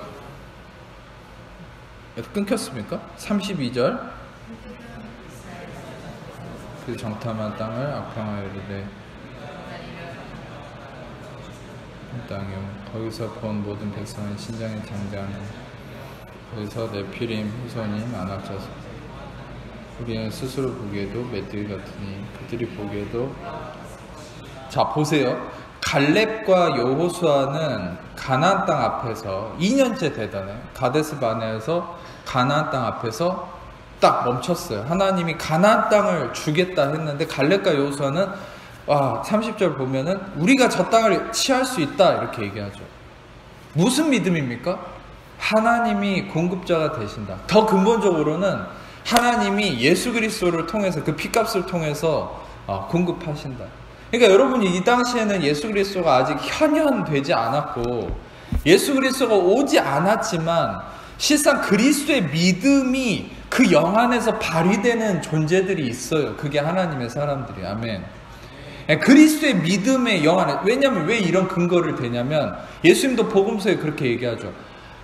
A: 끊겼습니까? 32절 그 정탐한 땅을 악평하여 이르되 땅에 거기서 본 모든 백성은 신장에 장자하는 거기서 네피림 후손이 많아져서 우리는 스스로 보기에도 메뚜기 같으니 그들이 보기에도. 자 보세요. 갈렙과 여호수아는 가나안 땅 앞에서 2년째 되잖아요. 가데스 바네에서 가나안 땅 앞에서 딱 멈췄어요. 하나님이 가나안 땅을 주겠다 했는데 갈렙과 여호수아는 30절 보면은 우리가 저 땅을 취할 수 있다 이렇게 얘기하죠. 무슨 믿음입니까? 하나님이 공급자가 되신다. 더 근본적으로는 하나님이 예수 그리스도를 통해서 그 피값을 통해서 공급하신다. 그러니까 여러분이 이 당시에는 예수 그리스도가 아직 현현되지 않았고 예수 그리스도가 오지 않았지만 실상 그리스도의 믿음이 그 영 안에서 발휘되는 존재들이 있어요. 그게 하나님의 사람들이. 아멘. 그리스도의 믿음의 영 안에. 왜냐하면 왜 이런 근거를 대냐면 예수님도 복음서에 그렇게 얘기하죠.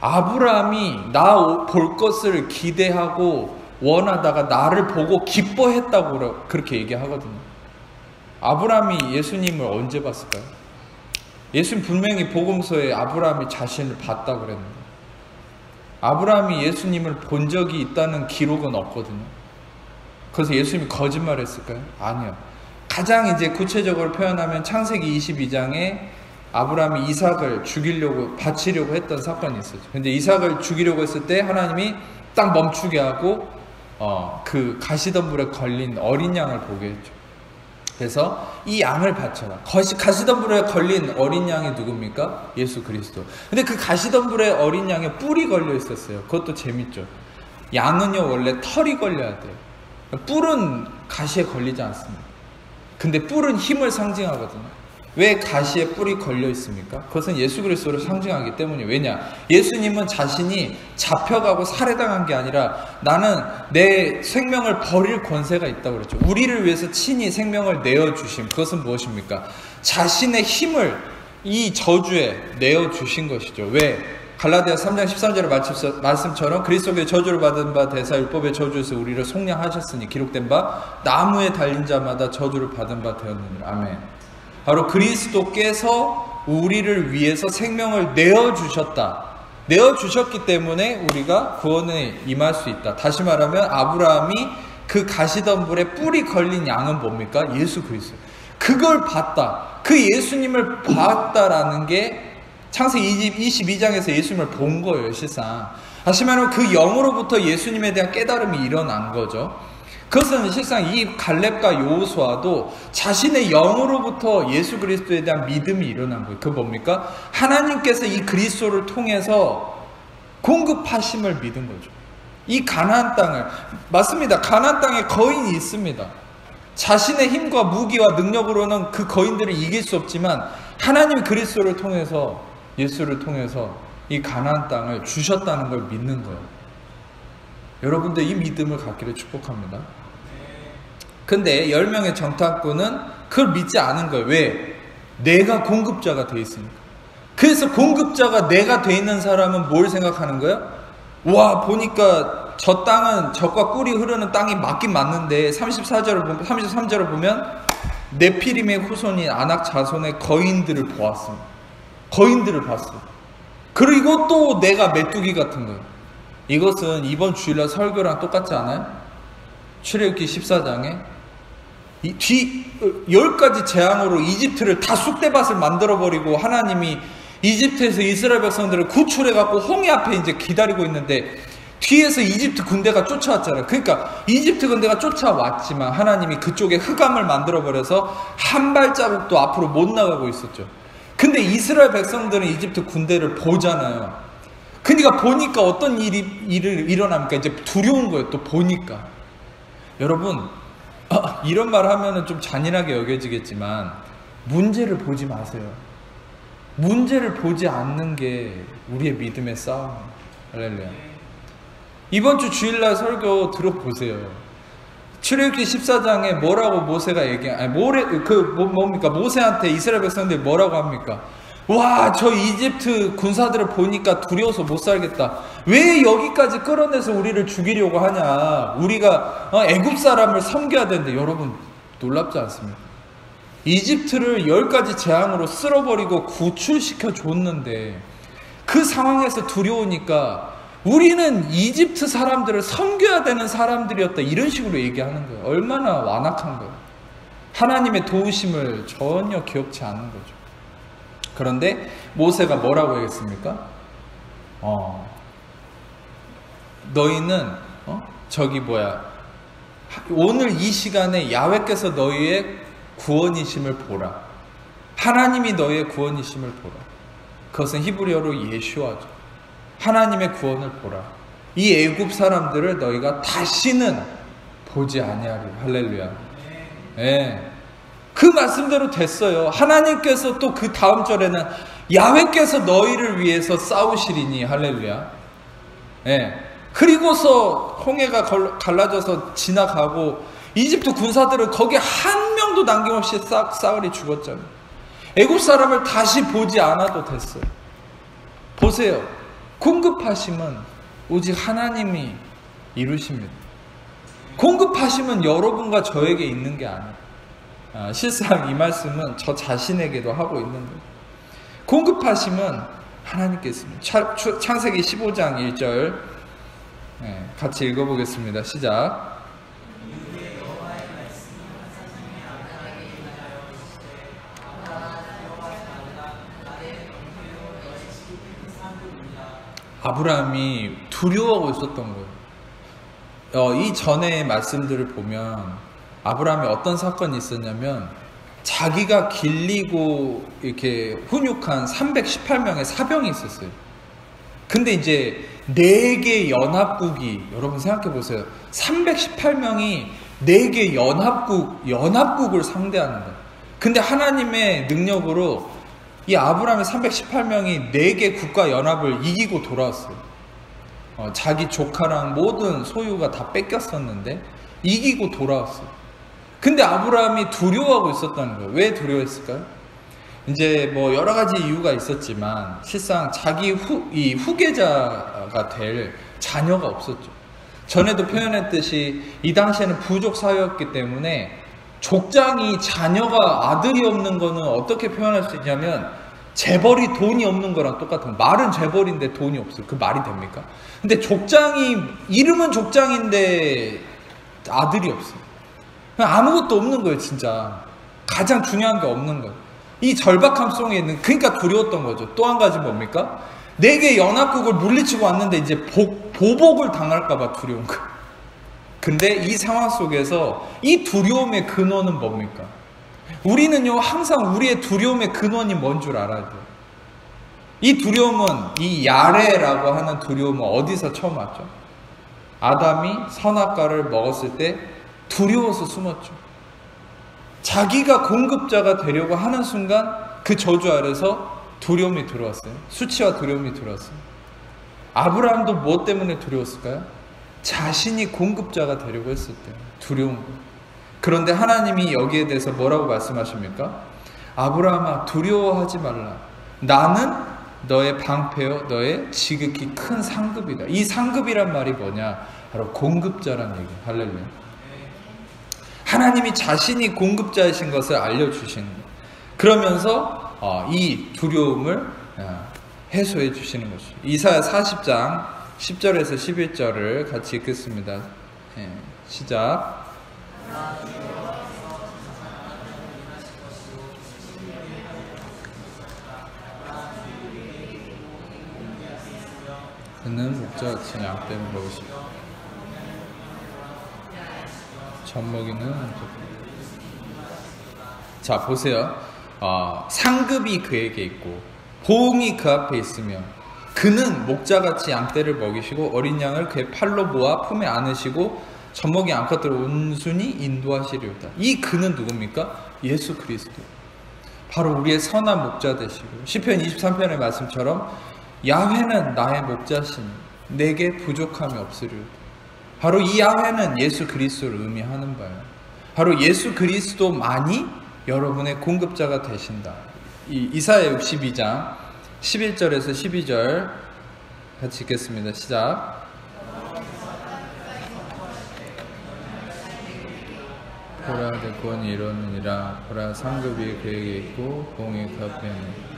A: 아브라함이 나 볼 것을 기대하고 원하다가 나를 보고 기뻐했다고 그렇게 얘기하거든요. 아브라함이 예수님을 언제 봤을까요? 예수님 분명히 복음서에 아브라함이 자신을 봤다고 그랬는데 아브라함이 예수님을 본 적이 있다는 기록은 없거든요. 그래서 예수님이 거짓말했을까요? 아니요. 가장 이제 구체적으로 표현하면 창세기 22장에 아브라함이 이삭을 죽이려고 바치려고 했던 사건이 있었죠. 근데 이삭을 죽이려고 했을 때 하나님이 딱 멈추게 하고 그 가시덤불에 걸린 어린 양을 보게 했죠. 그래서 이 양을 바쳐라. 가시덤불에 걸린 어린 양이 누굽니까? 예수 그리스도. 근데 그 가시덤불에 어린 양에 뿔이 걸려 있었어요. 그것도 재밌죠. 양은요 원래 털이 걸려야 돼요. 뿔은 가시에 걸리지 않습니다. 근데 뿔은 힘을 상징하거든요. 왜 가시에 뿔이 걸려 있습니까? 그것은 예수 그리스도를 상징하기 때문이에요. 왜냐? 예수님은 자신이 잡혀가고 살해당한 게 아니라 나는 내 생명을 버릴 권세가 있다고 그랬죠. 우리를 위해서 친히 생명을 내어주심. 그것은 무엇입니까? 자신의 힘을 이 저주에 내어주신 것이죠. 왜? 갈라디아 3장 13절의 말씀처럼 그리스도의 저주를 받은 바 대사 율법의 저주에서 우리를 속량하셨으니 기록된 바 나무에 달린 자마다 저주를 받은 바 되었느니라. 아멘. 바로 그리스도께서 우리를 위해서 생명을 내어주셨다. 내어주셨기 때문에 우리가 구원에 임할 수 있다. 다시 말하면 아브라함이 그 가시덤불에 뿔이 걸린 양은 뭡니까? 예수 그리스도. 그걸 봤다. 그 예수님을 봤다라는 게 창세기 22장에서 예수님을 본 거예요, 실상. 하시면 그 영으로부터 예수님에 대한 깨달음이 일어난 거죠. 그것은 실상 이 갈렙과 여호수아도 자신의 영으로부터 예수 그리스도에 대한 믿음이 일어난 거예요. 그 뭡니까? 하나님께서 이 그리스도를 통해서 공급하심을 믿은 거죠. 이 가나안 땅을, 맞습니다. 가나안 땅에 거인이 있습니다. 자신의 힘과 무기와 능력으로는 그 거인들을 이길 수 없지만 하나님 그리스도를 통해서, 예수를 통해서 이 가나안 땅을 주셨다는 걸 믿는 거예요. 여러분들 이 믿음을 갖기를 축복합니다. 근데 10명의 정탐꾼은 그걸 믿지 않은 거예요. 왜? 내가 공급자가 돼 있으니까. 그래서 공급자가 내가 돼 있는 사람은 뭘 생각하는 거예요? 와, 보니까 저 땅은 젖과 꿀이 흐르는 땅이 맞긴 맞는데 33절을 보면 네피림의 후손인 아낙 자손의 거인들을 보았습니다. 거인들을 봤어요. 그리고 또 내가 메뚜기 같은 거예요. 이것은 이번 주일날 설교랑 똑같지 않아요? 출애굽기 14장에 뒤 10가지 재앙으로 이집트를 다 쑥대밭을 만들어버리고 하나님이 이집트에서 이스라엘 백성들을 구출해갖고 홍해 앞에 이제 기다리고 있는데 뒤에서 이집트 군대가 쫓아왔잖아요. 그러니까 이집트 군대가 쫓아왔지만 하나님이 그쪽에 흑암을 만들어버려서 한 발자국도 앞으로 못 나가고 있었죠. 근데 이스라엘 백성들은 이집트 군대를 보잖아요. 그러니까 보니까 어떤 일이 일어납니까? 이제 두려운 거예요. 또 보니까. 여러분, 이런 말 하면은 좀 잔인하게 여겨지겠지만 문제를 보지 마세요. 문제를 보지 않는 게 우리의 믿음의 싸움이에요. 할렐루야. 이번 주 주일날 설교 들어보세요. 출애굽기 14장에 뭐라고 모세가 뭡니까? 모세한테 이스라엘 백성들이 뭐라고 합니까? 와, 저 이집트 군사들을 보니까 두려워서 못 살겠다. 왜 여기까지 끌어내서 우리를 죽이려고 하냐? 우리가 애굽 사람을 섬겨야 되는데, 여러분 놀랍지 않습니까? 이집트를 10가지 재앙으로 쓸어버리고 구출시켜 줬는데 그 상황에서 두려우니까 우리는 이집트 사람들을 섬겨야 되는 사람들이었다, 이런 식으로 얘기하는 거예요. 얼마나 완악한 거예요. 하나님의 도우심을 전혀 기억치 않는 거죠. 그런데 모세가 뭐라고 했습니까? 너희는 오늘 이 시간에 야훼께서 너희의 구원이심을 보라. 하나님이 너희의 구원이심을 보라. 그것은 히브리어로 예슈아죠. 하나님의 구원을 보라. 이 애굽 사람들을 너희가 다시는 보지 아니하리라. 할렐루야. 네. 그 말씀대로 됐어요. 하나님께서 또 그 다음 절에는 야훼께서 너희를 위해서 싸우시리니. 할렐루야. 네. 그리고서 홍해가 갈라져서 지나가고 이집트 군사들은 거기에 한 명도 남김없이 싸그리 죽었잖아요. 애굽 사람을 다시 보지 않아도 됐어요. 보세요. 공급하심은 오직 하나님이 이루십니다. 공급하심은 여러분과 저에게 있는 게 아니에요. 실상 이 말씀은 저 자신에게도 하고 있는 거예요. 공급하심은 하나님께 있습니다. 창세기 15장 1절 같이 읽어보겠습니다. 시작. 아브라함이 두려워하고 있었던 거예요. 이 전의 말씀들을 보면 아브라함이 어떤 사건이 있었냐면 자기가 길리고 이렇게 훈육한 318명의 사병이 있었어요. 근데 이제 4개 연합국이, 여러분 생각해 보세요. 318명이 4개 연합국을 상대하는 거예요. 근데 하나님의 능력으로 이 아브라함의 318명이 4개 국가 연합을 이기고 돌아왔어요. 자기 조카랑 모든 소유가 다 뺏겼었는데 이기고 돌아왔어요. 근데 아브라함이 두려워하고 있었다는 거예요. 왜 두려워했을까요? 이제 뭐 여러 가지 이유가 있었지만 실상 자기 후계자가 될 자녀가 없었죠. 전에도 표현했듯이 이 당시에는 부족 사회였기 때문에 족장이 자녀가 아들이 없는 거는 어떻게 표현할 수 있냐면 재벌이 돈이 없는 거랑 똑같은 거예요. 말은 재벌인데 돈이 없어요. 그 말이 됩니까? 근데 족장이, 이름은 족장인데 아들이 없어요. 그냥 아무것도 없는 거예요. 진짜 가장 중요한 게 없는 거예요. 이 절박함 속에 있는, 그러니까 두려웠던 거죠. 또 한 가지 뭡니까? 내게 연합국을 물리치고 왔는데 이제 보복을 당할까봐 두려운 거예요. 근데 이 상황 속에서 이 두려움의 근원은 뭡니까? 우리는요, 항상 우리의 두려움의 근원이 뭔 줄 알아야 돼요. 이 두려움은, 이 야레라고 하는 두려움은 어디서 처음 왔죠? 아담이 선악과를 먹었을 때 두려워서 숨었죠. 자기가 공급자가 되려고 하는 순간 그 저주 아래서 두려움이 들어왔어요. 수치와 두려움이 들어왔어요. 아브라함도 무엇 때문에 두려웠을까요? 자신이 공급자가 되려고 했을 때 두려운 거예요. 그런데 하나님이 여기에 대해서 뭐라고 말씀하십니까? 아브라함아, 두려워하지 말라. 나는 너의 방패요, 너의 지극히 큰 상급이다. 이 상급이란 말이 뭐냐? 바로 공급자란 얘기예요. 할렐루야. 하나님이 자신이 공급자이신 것을 알려주시는 거예요. 그러면서 이 두려움을 해소해 주시는 것이죠. 이사야 40장 10절에서 11절을 같이 읽겠습니다. 시작. 그는 목자같이 양떼를 먹으시고 젖먹이는. 자, 보세요. 상급이 그에게 있고 보응이 그 앞에 있으며 그는 목자같이 양떼를 먹이시고 어린 양을 그의 팔로 모아 품에 안으시고 젖먹이 암컷들을 온순히 인도하시리로다. 이 그는 누굽니까? 예수 그리스도. 바로 우리의 선한 목자 되시고 시편 23편의 말씀처럼 야훼는 나의 목자시니 내게 부족함이 없으리로다. 바로 이 야훼는 예수 그리스도를 의미하는 바예요. 바로 예수 그리스도만이 여러분의 공급자가 되신다. 이사야 62장 11절에서 12절 같이 읽겠습니다. 시작. 보라, 내 구원이 이루었느니라. 보라, 상급이 그에게 있고 공이 그 앞에 있느니라.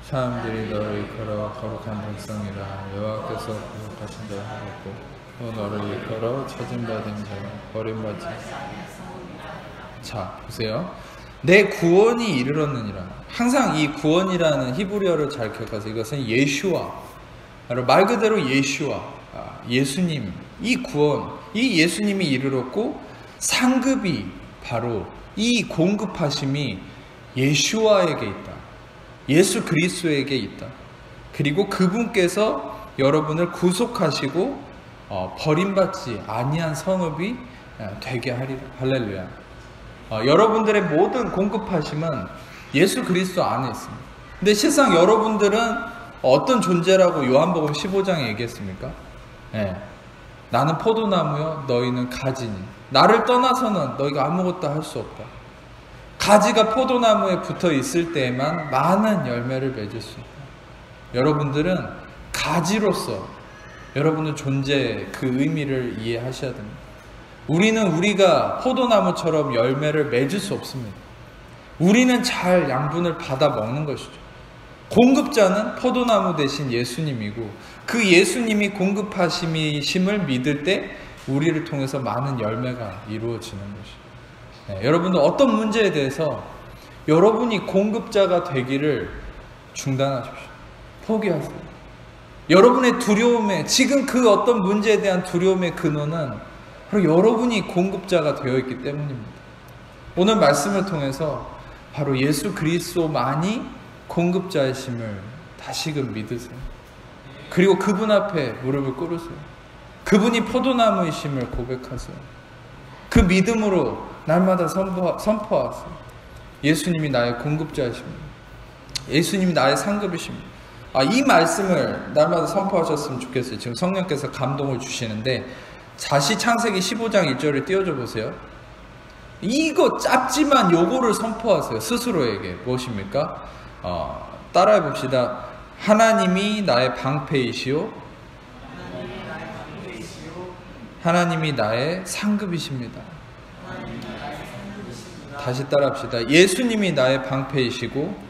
A: 사람들이 너를 일컬어 거룩한 백성이라. 여호와께서 거룩하신 자를 하였고 또 너를 일컬어 찾은받은 자라. 버림받지. 자, 보세요. 내 구원이 이르렀느니라. 항상 이 구원이라는 히브리어를 잘 기억하세요. 이것은 예슈아, 바로 말 그대로 예슈아, 예수님. 이 구원, 이 예수님이 이르렀고 상급이 바로 이 공급하심이 예슈아에게 있다. 예수 그리스도에게 있다. 그리고 그분께서 여러분을 구속하시고 버림받지 아니한 성읍이 되게 하리라. 할렐루야. 여러분들의 모든 공급하심은 예수 그리스도 안에 있습니다. 근데 실상 여러분들은 어떤 존재라고 요한복음 15장에 얘기했습니까? 나는 포도나무요 너희는 가지니 나를 떠나서는 너희가 아무것도 할 수 없다. 가지가 포도나무에 붙어 있을 때에만 많은 열매를 맺을 수 있다. 여러분들은 가지로서 여러분의 존재의 그 의미를 이해하셔야 됩니다. 우리는 우리가 포도나무처럼 열매를 맺을 수 없습니다. 우리는 잘 양분을 받아 먹는 것이죠. 공급자는 포도나무 대신 예수님이고 그 예수님이 공급하심을 믿을 때 우리를 통해서 많은 열매가 이루어지는 것이죠. 여러분들 어떤 문제에 대해서 여러분이 공급자가 되기를 중단하십시오. 포기하세요. 여러분의 두려움에 지금 그 어떤 문제에 대한 두려움의 근원은 바로 여러분이 공급자가 되어 있기 때문입니다. 오늘 말씀을 통해서 바로 예수 그리스도만이 공급자이심을 다시금 믿으세요. 그리고 그분 앞에 무릎을 꿇으세요. 그분이 포도나무이심을 고백하세요. 그 믿음으로 날마다 선포하세요. 예수님이 나의 공급자이십니다. 예수님이 나의 상급이십니다. 이 말씀을 날마다 선포하셨으면 좋겠어요. 지금 성령께서 감동을 주시는데 다시 창세기 15장 1절을 띄워줘 보세요. 이거 짧지만 요거를 선포하세요. 스스로에게. 무엇입니까? 따라해 봅시다. 하나님이 나의 방패이시오. 하나님이 나의 상급이십니다. 다시 따라합시다. 예수님이 나의 방패이시고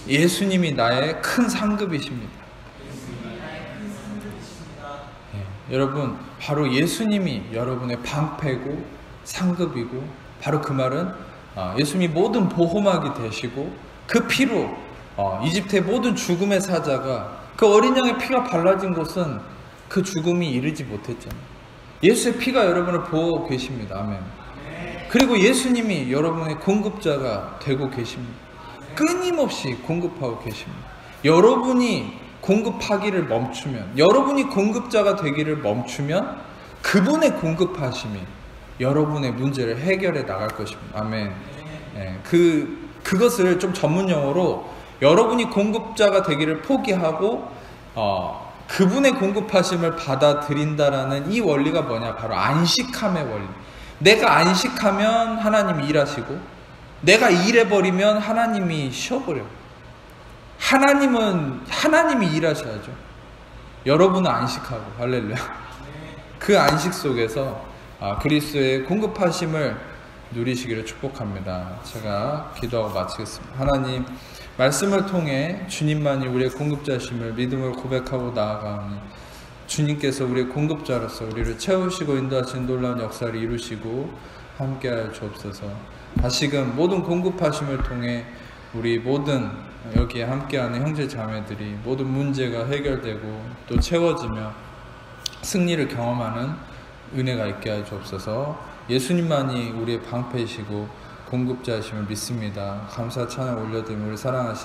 A: 예수님이 나의 큰 상급이십니다. 여러분, 바로 예수님이 여러분의 방패고 상급이고 바로 그 말은 예수님이 모든 보호막이 되시고 그 피로 이집트의 모든 죽음의 사자가 그 어린 양의 피가 발라진 곳은 그 죽음이 이르지 못했잖아요. 예수의 피가 여러분을 보호하고 계십니다. 아멘. 그리고 예수님이 여러분의 공급자가 되고 계십니다. 끊임없이 공급하고 계십니다. 여러분이 공급하기를 멈추면, 여러분이 공급자가 되기를 멈추면 그분의 공급하심이 여러분의 문제를 해결해 나갈 것입니다. 아멘. 그것을 좀 전문 용어로 여러분이 공급자가 되기를 포기하고 그분의 공급하심을 받아들인다라는 이 원리가 뭐냐? 바로 안식함의 원리. 내가 안식하면 하나님이 일하시고, 내가 일해버리면 하나님이 쉬어버려요. 하나님이 일하셔야죠. 여러분은 안식하고, 할렐루야. 그 안식 속에서 그리스도의 공급하심을 누리시기를 축복합니다. 제가 기도하고 마치겠습니다. 하나님, 말씀을 통해 주님만이 우리의 공급자심을 믿음으로 고백하고 나아가오니 주님께서 우리의 공급자로서 우리를 채우시고 인도하시는 놀라운 역사를 이루시고 함께하여 주옵소서. 다시금 모든 공급하심을 통해 우리 모든 여기에 함께하는 형제 자매들이 모든 문제가 해결되고 또 채워지며 승리를 경험하는 은혜가 있게 하여 주옵소서. 예수님만이 우리의 방패이시고 공급자이심을 믿습니다. 감사 찬양 올려드리며 우리 사랑하시는